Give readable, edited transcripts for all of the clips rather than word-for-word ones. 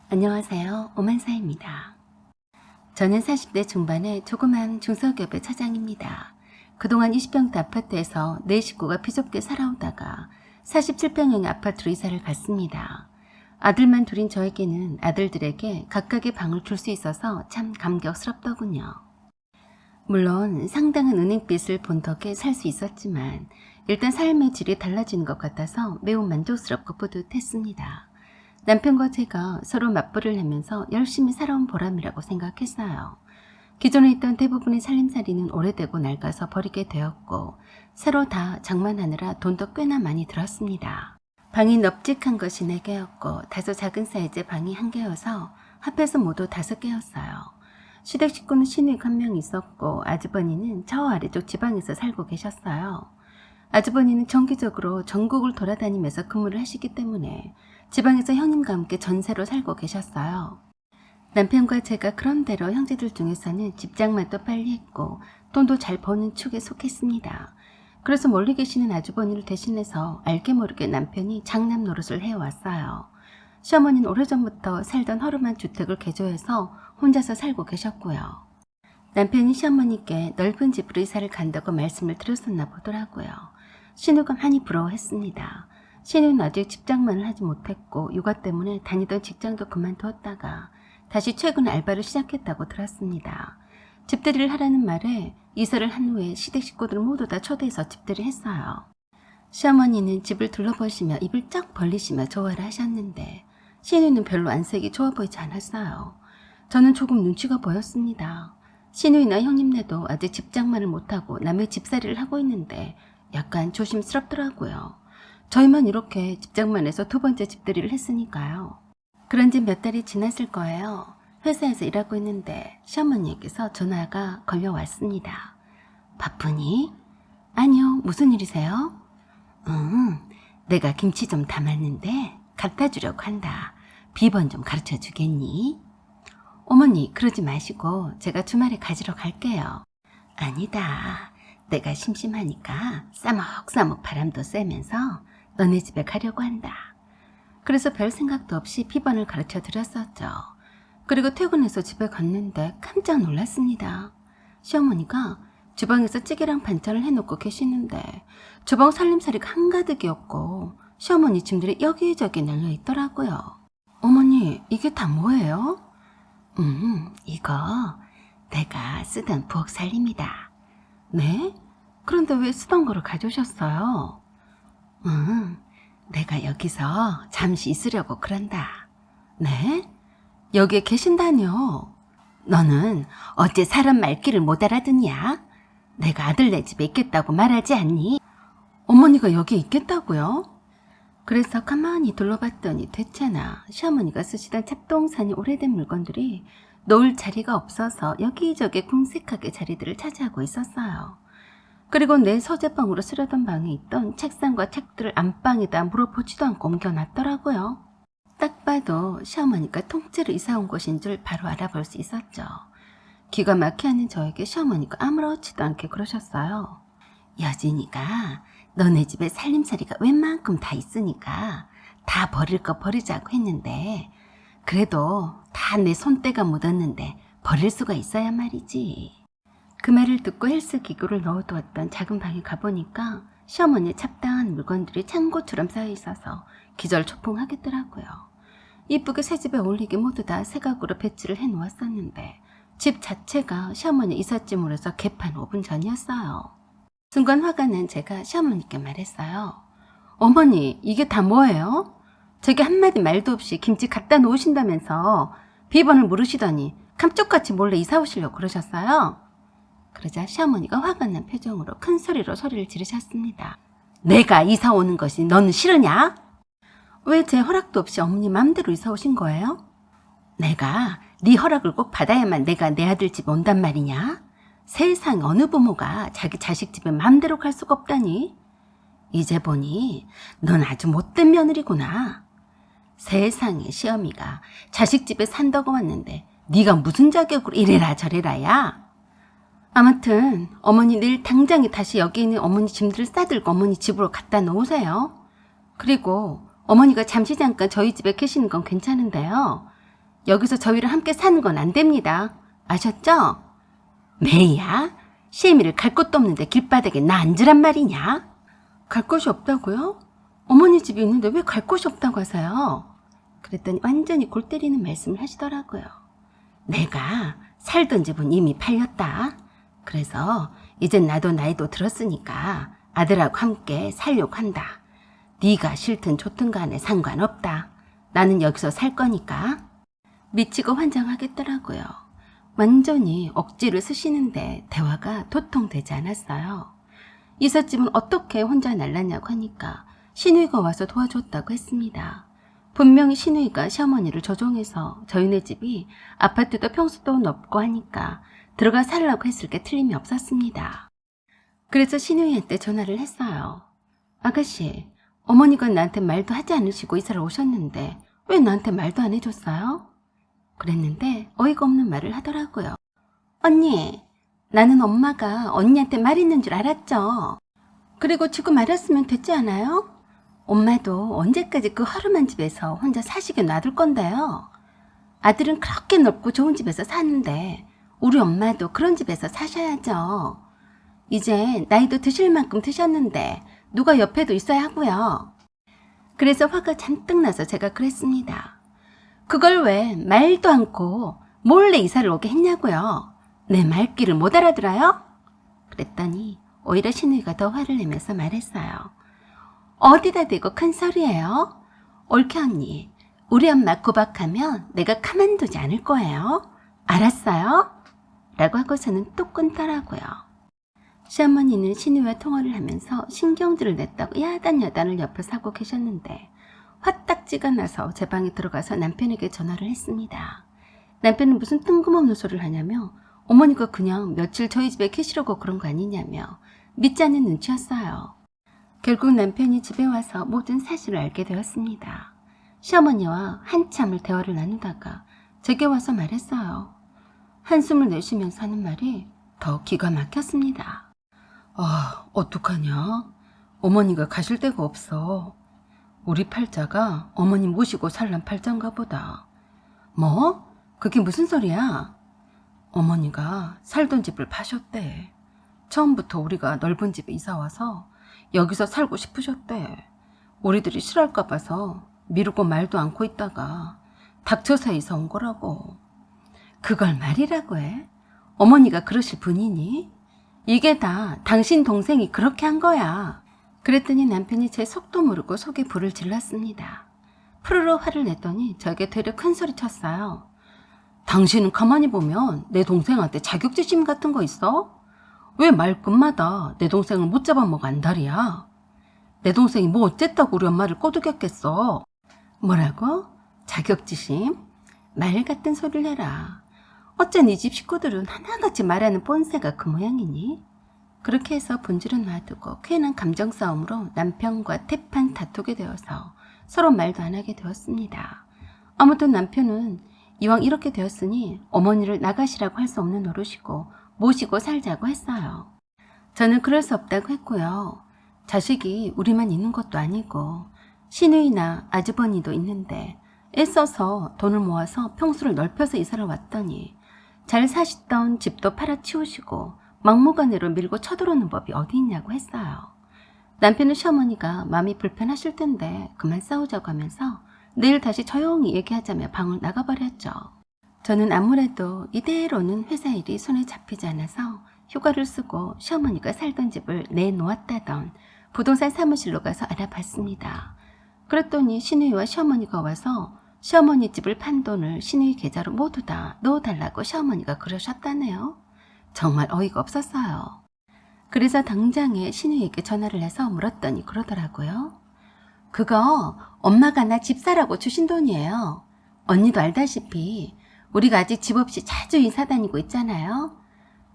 안녕하세요. 오만사입니다. 저는 40대 중반의 조그만 중소기업의 차장입니다. 그동안 20평대 아파트에서 4식구가 피족돼 살아오다가 47평형의 아파트로 이사를 갔습니다. 아들만 둘인 저에게는 아들들에게 각각의 방을 줄 수 있어서 참 감격스럽더군요. 물론 상당한 은행빚을 본 덕에 살 수 있었지만 일단 삶의 질이 달라지는 것 같아서 매우 만족스럽고 뿌듯했습니다. 남편과 제가 서로 맞벌이를 하면서 열심히 살아온 보람이라고 생각했어요. 기존에 있던 대부분의 살림살이는 오래되고 낡아서 버리게 되었고 새로 다 장만하느라 돈도 꽤나 많이 들었습니다. 방이 넙직한 것이 4개였고 다소 작은 사이즈의 방이 1개여서 합해서 모두 5개였어요. 시댁 식구는 시누이가 1명 있었고 아주버니는 저 아래쪽 지방에서 살고 계셨어요. 아주버니는 정기적으로 전국을 돌아다니면서 근무를 하시기 때문에 지방에서 형님과 함께 전세로 살고 계셨어요. 남편과 제가 그런대로 형제들 중에서는 집장만도 빨리 했고 돈도 잘 버는 축에 속했습니다. 그래서 멀리 계시는 아주버니를 대신해서 알게 모르게 남편이 장남 노릇을 해왔어요. 시어머니는 오래전부터 살던 허름한 주택을 개조해서 혼자서 살고 계셨고요. 남편이 시어머니께 넓은 집으로 이사를 간다고 말씀을 드렸었나 보더라고요. 신우가 많이 부러워했습니다. 신우는 아직 집장만을 하지 못했고 육아 때문에 다니던 직장도 그만두었다가 다시 최근에 알바를 시작했다고 들었습니다. 집들이를 하라는 말에 이사를 한 후에 시댁 식구들 모두 다 초대해서 집들이 했어요. 시어머니는 집을 둘러보시며 입을 쩍 벌리시며 좋아를 하셨는데 신우는 별로 안색이 좋아 보이지 않았어요. 저는 조금 눈치가 보였습니다. 시누이나 형님네도 아직 집장만을 못하고 남의 집살이를 하고 있는데 약간 조심스럽더라고요. 저희만 이렇게 집장만해서 2번째 집들이를 했으니까요. 그런 지 몇 달이 지났을 거예요. 회사에서 일하고 있는데 시어머니에게서 전화가 걸려왔습니다. 바쁘니? 아니요, 무슨 일이세요? 내가 김치 좀 담았는데 갖다 주려고 한다. 비번 좀 가르쳐 주겠니? 어머니, 그러지 마시고 제가 주말에 가지러 갈게요. 아니다. 내가 심심하니까 싸먹싸먹 바람도 쐬면서 너네 집에 가려고 한다. 그래서 별 생각도 없이 비번을 가르쳐 드렸었죠. 그리고 퇴근해서 집에 갔는데 깜짝 놀랐습니다. 시어머니가 주방에서 찌개랑 반찬을 해놓고 계시는데 주방 살림살이가 한가득이었고 시어머니 짐들이 여기저기 널려 있더라고요. 어머니, 이게 다 뭐예요? 이거 내가 쓰던 부엌 살림이다. 네? 그런데 왜 쓰던 거를 가져오셨어요? 내가 여기서 잠시 있으려고 그런다. 네? 여기에 계신다뇨? 너는 어째 사람 말귀를 못 알아듣냐? 내가 아들네 집에 있겠다고 말하지 않니? 어머니가 여기에 있겠다고요? 그래서 가만히 둘러봤더니 대체나 시어머니가 쓰시던 잡동사니 오래된 물건들이 놓을 자리가 없어서 여기저기 궁색하게 자리들을 차지하고 있었어요. 그리고 내 서재방으로 쓰려던 방에 있던 책상과 책들을 안방에다 물어보지도 않고 옮겨놨더라고요. 딱 봐도 시어머니가 통째로 이사온 곳인 줄 바로 알아볼 수 있었죠. 기가 막혀 하는 저에게 시어머니가 아무렇지도 않게 그러셨어요. 여진이가 너네 집에 살림살이가 웬만큼 다 있으니까 다 버릴 거 버리자고 했는데 그래도 다 내 손때가 묻었는데 버릴 수가 있어야 말이지. 그 말을 듣고 헬스기구를 넣어두었던 작은 방에 가보니까 시어머니의 잡다한 물건들이 창고처럼 쌓여 있어서 기절초풍하겠더라고요. 이쁘게 새 집에 어울리게 모두 다 새각으로 배치를 해놓았었는데 집 자체가 시어머니 이삿짐으로 해서 개판 5분 전이었어요. 순간 화가 난 제가 시어머니께 말했어요. 어머니, 이게 다 뭐예요? 저기 한마디 말도 없이 김치 갖다 놓으신다면서 비번을 물으시더니 감쪽같이 몰래 이사 오시려고 그러셨어요? 그러자 시어머니가 화가 난 표정으로 큰 소리로 소리를 지르셨습니다. 내가 이사 오는 것이 너는 싫으냐? 왜 제 허락도 없이 어머니 맘대로 이사 오신 거예요? 내가 네 허락을 꼭 받아야만 내가 내 아들 집 온단 말이냐? 세상 어느 부모가 자기 자식 집에 맘대로 갈 수가 없다니? 이제 보니 넌 아주 못된 며느리구나. 세상에 시어미가 자식 집에 산다고 왔는데 네가 무슨 자격으로 이래라 저래라야? 아무튼 어머니 내일 당장에 다시 여기 있는 어머니 짐들을 싸들고 어머니 집으로 갖다 놓으세요. 그리고 어머니가 잠시 잠깐 저희 집에 계시는 건 괜찮은데요. 여기서 저희랑 함께 사는 건 안 됩니다. 아셨죠? 매야, 시애미를 갈 곳도 없는데 길바닥에 나 앉으란 말이냐? 갈 곳이 없다고요? 어머니 집이 있는데 왜 갈 곳이 없다고 하세요? 그랬더니 완전히 골 때리는 말씀을 하시더라고요. 내가 살던 집은 이미 팔렸다. 그래서 이젠 나도 나이도 들었으니까 아들하고 함께 살려고 한다. 네가 싫든 좋든 간에 상관없다. 나는 여기서 살 거니까. 미치고 환장하겠더라고요. 완전히 억지를 쓰시는데 대화가 도통되지 않았어요. 이삿짐은 어떻게 혼자 날랐냐고 하니까 시누이가 와서 도와줬다고 했습니다. 분명히 시누이가 시어머니를 조종해서 저희네 집이 아파트도 평수도 높고 하니까 들어가 살라고 했을 게 틀림이 없었습니다. 그래서 시누이한테 전화를 했어요. 아가씨, 어머니가 나한테 말도 하지 않으시고 이사를 오셨는데 왜 나한테 말도 안 해줬어요? 그랬는데 어이가 없는 말을 하더라고요. 언니, 나는 엄마가 언니한테 말 있는 줄 알았죠. 그리고 지금 말했으면 됐지 않아요? 엄마도 언제까지 그 허름한 집에서 혼자 사시게 놔둘 건데요. 아들은 그렇게 넓고 좋은 집에서 사는데 우리 엄마도 그런 집에서 사셔야죠. 이제 나이도 드실 만큼 드셨는데 누가 옆에도 있어야 하고요. 그래서 화가 잔뜩 나서 제가 그랬습니다. 그걸 왜 말도 않고 몰래 이사를 오게 했냐고요. 내 말귀를 못 알아들어요? 그랬더니 오히려 시누이가 더 화를 내면서 말했어요. 어디다 대고 큰 소리예요? 옳게 언니, 우리 엄마 구박하면 내가 가만두지 않을 거예요. 알았어요? 라고 하고서는 또 끊더라고요. 시어머니는 시누이와 통화를 하면서 신경질을 냈다고 야단야단을 옆에서 하고 계셨는데 화딱지가 나서 제 방에 들어가서 남편에게 전화를 했습니다. 남편은 무슨 뜬금없는 소리를 하냐며 어머니가 그냥 며칠 저희 집에 계시려고 그런 거 아니냐며 믿지 않는 눈치였어요. 결국 남편이 집에 와서 모든 사실을 알게 되었습니다. 시어머니와 한참을 대화를 나누다가 제게 와서 말했어요. 한숨을 내쉬면서 하는 말이 더 기가 막혔습니다. 아, 어떡하냐? 어머니가 가실 데가 없어. 우리 팔자가 어머니 모시고 살란 팔자인가 보다. 뭐? 그게 무슨 소리야? 어머니가 살던 집을 파셨대. 처음부터 우리가 넓은 집에 이사와서 여기서 살고 싶으셨대. 우리들이 싫어할까 봐서 미루고 말도 않고 있다가 닥쳐서 이사 온 거라고. 그걸 말이라고 해? 어머니가 그러실 분이니? 이게 다 당신 동생이 그렇게 한 거야. 그랬더니 남편이 제 속도 모르고 속에 불을 질렀습니다. 푸르르 화를 냈더니 저에게 되려 큰 소리 쳤어요. 당신은 가만히 보면 내 동생한테 자격지심 같은 거 있어? 왜 말끝마다 내 동생을 못 잡아먹어 안달이야? 내 동생이 뭐 어쨌다고 우리 엄마를 꼬드겼겠어? 뭐라고? 자격지심? 말 같은 소리를 해라. 어쩐 이 집 식구들은 하나같이 말하는 뻔새가 그 모양이니? 그렇게 해서 본질은 놔두고 괜한 감정 싸움으로 남편과 태판 다투게 되어서 서로 말도 안 하게 되었습니다. 아무튼 남편은 이왕 이렇게 되었으니 어머니를 나가시라고 할 수 없는 노릇이고 모시고 살자고 했어요. 저는 그럴 수 없다고 했고요. 자식이 우리만 있는 것도 아니고 시누이나 아주버니도 있는데 애써서 돈을 모아서 평수를 넓혀서 이사를 왔더니 잘 사시던 집도 팔아치우시고 막무가내로 밀고 쳐들어오는 법이 어디 있냐고 했어요. 남편은 시어머니가 마음이 불편하실 텐데 그만 싸우자고 하면서 내일 다시 조용히 얘기하자며 방을 나가버렸죠. 저는 아무래도 이대로는 회사 일이 손에 잡히지 않아서 휴가를 쓰고 시어머니가 살던 집을 내놓았다던 부동산 사무실로 가서 알아봤습니다. 그랬더니 시누이와 시어머니가 와서 시어머니 집을 판 돈을 시누이 계좌로 모두 다 넣어달라고 시어머니가 그러셨다네요. 정말 어이가 없었어요. 그래서 당장에 시누이에게 전화를 해서 물었더니 그러더라고요. 그거 엄마가 나 집 사라고 주신 돈이에요. 언니도 알다시피 우리가 아직 집 없이 자주 이사 다니고 있잖아요.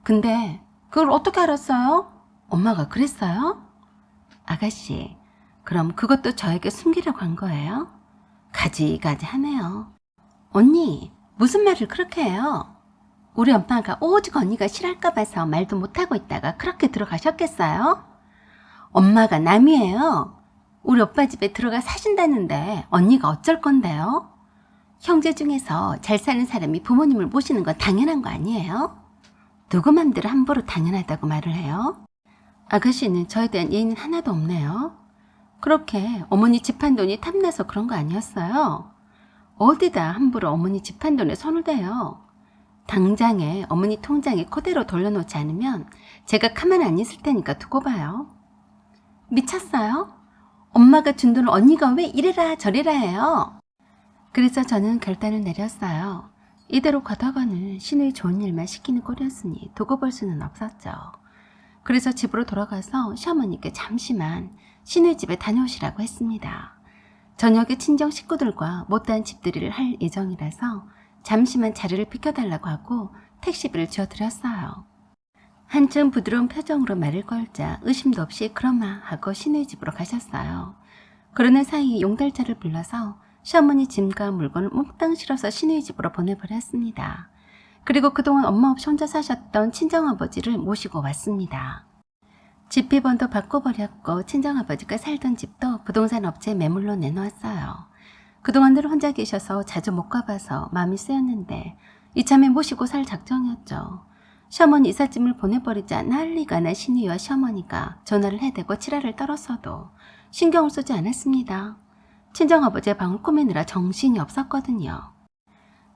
근데 그걸 어떻게 알았어요? 엄마가 그랬어요? 아가씨, 그럼 그것도 저에게 숨기려고 한 거예요? 가지가지 하네요. 언니, 무슨 말을 그렇게 해요? 우리 엄마가 오직 언니가 싫어할까 봐서 말도 못하고 있다가 그렇게 들어가셨겠어요? 엄마가 남이에요. 우리 오빠 집에 들어가 사신다는데 언니가 어쩔 건데요? 형제 중에서 잘 사는 사람이 부모님을 모시는 건 당연한 거 아니에요? 누구 맘대로 함부로 당연하다고 말을 해요? 아가씨는 저에 대한 예의는 하나도 없네요. 그렇게 어머니 집한돈이 탐나서 그런 거 아니었어요? 어디다 함부로 어머니 집한돈에 손을 대요? 당장에 어머니 통장에 그대로 돌려놓지 않으면 제가 가만 안 있을 테니까 두고 봐요. 미쳤어요? 엄마가 준 돈을 언니가 왜 이래라 저래라 해요? 그래서 저는 결단을 내렸어요. 이대로 가다가는 신우의 좋은 일만 시키는 꼴이었으니 두고 볼 수는 없었죠. 그래서 집으로 돌아가서 시어머니께 잠시만 신우의 집에 다녀오시라고 했습니다. 저녁에 친정 식구들과 못다한 집들이를 할 예정이라서 잠시만 자리를 비켜달라고 하고 택시비를 지어드렸어요. 한층 부드러운 표정으로 말을 걸자 의심도 없이 그러마 하고 신우의 집으로 가셨어요. 그러는 사이 용달차를 불러서 시어머니 짐과 물건을 몽땅 실어서 신우의 집으로 보내버렸습니다. 그리고 그동안 엄마 없이 혼자 사셨던 친정아버지를 모시고 왔습니다. 집 비번도 바꿔버렸고 친정아버지가 살던 집도 부동산 업체에 매물로 내놓았어요. 그동안 늘 혼자 계셔서 자주 못 가봐서 마음이 쓰였는데 이참에 모시고 살 작정이었죠. 시어머니 이삿짐을 보내버리자 난리가 난 신우이와 시어머니가 전화를 해대고 치라를 떨었어도 신경을 쓰지 않았습니다. 친정아버지의 방을 꾸미느라 정신이 없었거든요.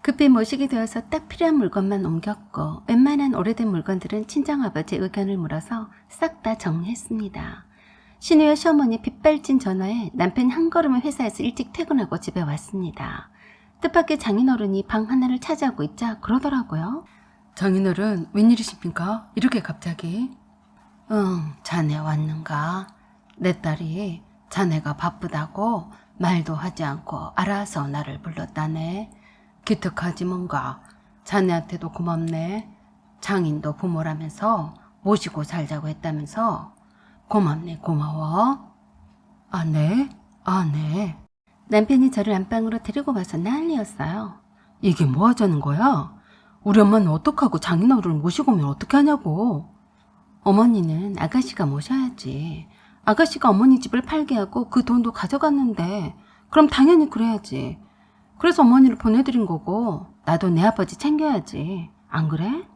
급히 모시게 되어서 딱 필요한 물건만 옮겼고 웬만한 오래된 물건들은 친정아버지의 의견을 물어서 싹 다 정리했습니다. 신우와 시어머니 빗발친 전화에 남편이 한 걸음을 회사에서 일찍 퇴근하고 집에 왔습니다. 뜻밖의 장인어른이 방 하나를 차지하고 있자 그러더라고요. 장인어른 웬일이십니까? 이렇게 갑자기? 자네 왔는가? 내 딸이 자네가 바쁘다고 말도 하지 않고 알아서 나를 불렀다네. 기특하지 뭔가. 자네한테도 고맙네. 장인도 부모라면서 모시고 살자고 했다면서. 고맙네 고마워. 아 네? 아 네. 남편이 저를 안방으로 데리고 와서 난리였어요. 이게 뭐 하자는 거야? 우리 엄마는 어떡하고 장인어른을 모시고 오면 어떻게 하냐고. 어머니는 아가씨가 모셔야지. 아가씨가 어머니 집을 팔게 하고 그 돈도 가져갔는데 그럼 당연히 그래야지. 그래서 어머니를 보내드린 거고 나도 내 아버지 챙겨야지. 안 그래?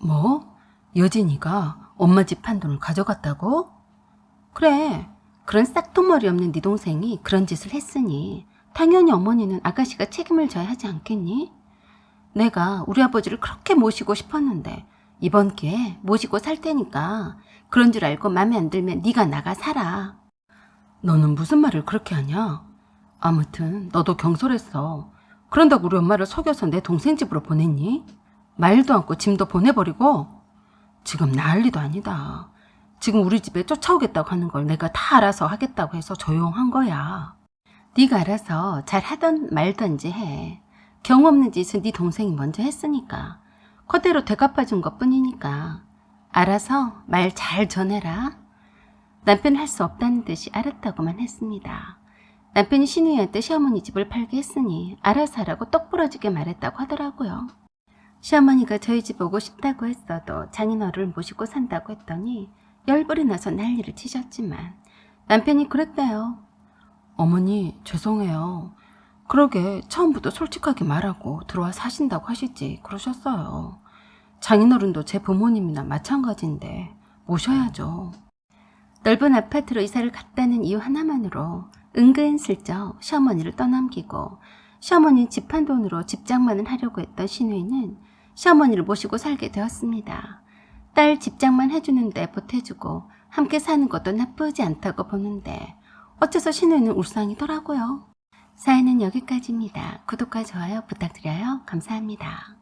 뭐? 여진이가 엄마 집 판 돈을 가져갔다고? 그래. 그런 싹둑머리 없는 네 동생이 그런 짓을 했으니 당연히 어머니는 아가씨가 책임을 져야 하지 않겠니? 내가 우리 아버지를 그렇게 모시고 싶었는데 이번 기회에 모시고 살 테니까 그런 줄 알고 맘에 안 들면 네가 나가 살아. 너는 무슨 말을 그렇게 하냐? 아무튼 너도 경솔했어. 그런다고 우리 엄마를 속여서 내 동생 집으로 보냈니? 말도 않고 짐도 보내버리고? 지금 난리도 아니다. 지금 우리 집에 쫓아오겠다고 하는 걸 내가 다 알아서 하겠다고 해서 조용한 거야. 네가 알아서 잘 하던 말던지 해. 경우 없는 짓은 네 동생이 먼저 했으니까. 그대로 되갚아준 것뿐이니까. 알아서 말 잘 전해라. 남편은 할 수 없다는 듯이 알았다고만 했습니다. 남편이 신우이한테 시어머니 집을 팔게 했으니 알아서 하라고 똑부러지게 말했다고 하더라고요. 시어머니가 저희 집 오고 싶다고 했어도 장인어른을 모시고 산다고 했더니 열불이 나서 난리를 치셨지만 남편이 그랬대요. 어머니 죄송해요. 그러게 처음부터 솔직하게 말하고 들어와 사신다고 하시지 그러셨어요. 장인어른도 제 부모님이나 마찬가지인데 모셔야죠. 넓은 아파트로 이사를 갔다는 이유 하나만으로 은근슬쩍 시어머니를 떠넘기고 시어머니 집 한 돈으로 집장만을 하려고 했던 신우이는 시어머니를 모시고 살게 되었습니다. 딸 집장만 해주는데 보태주고 함께 사는 것도 나쁘지 않다고 보는데 어째서 신우이는 울상이더라고요. 사연은 여기까지입니다. 구독과 좋아요 부탁드려요. 감사합니다.